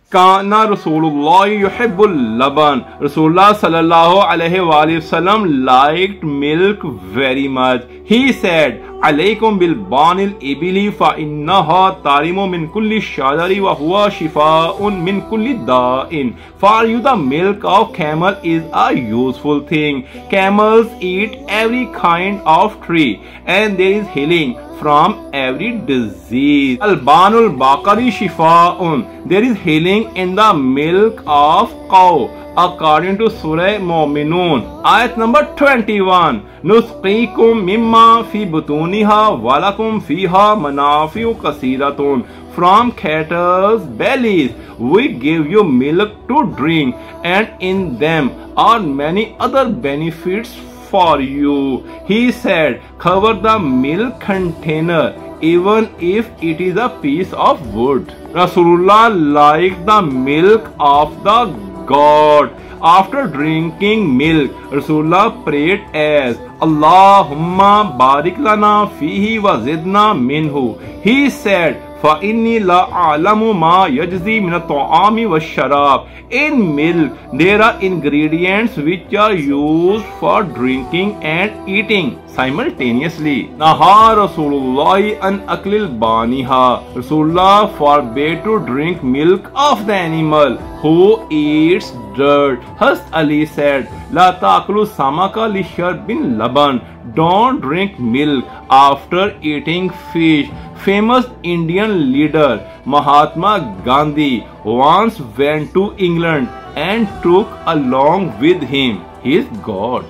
Kana Rasulullah yuhibbul laban. Rasulullah sallallahu alaihi wasallam liked milk very much. He said, "Alaykum bil banil ibili fa innaha tarimu min kulli shajari wa huwa shifaa'un min kulli da'in." For you the milk of camel is a useful thing. Camels eat every kind of tree and there is healing from every disease. Albanul Bakari Shifa'un. There is healing in the milk of cow, according to Surah Mu'minun. Ayat number 21. Nusqikum mimma fi butuniha walakum fiha manafi'u kasiratun. From cattle's bellies we give you milk to drink, and in them are many other benefits for you. He said, cover the milk container even if it is a piece of wood. Rasulullah liked the milk of the God. After drinking milk, Rasulullah prayed as Allahumma barik lana fihi wa zidna minhu. He said, فَإِنِّي لَا أَعْلَمُ مَا يَجْزِي مِنَ الطَّعَامِ وَالشَّرَابِ. In milk, there are ingredients which are used for drinking and eating simultaneously. Naha Rasulullah an aklil baniha. Rasulullah forbade to drink milk of the animal who eats dirt. Hazrat Ali said, La ta'kulu samaka li sharbin laban. Don't drink milk after eating fish. Famous Indian leader Mahatma Gandhi once went to England and took along with him his goat.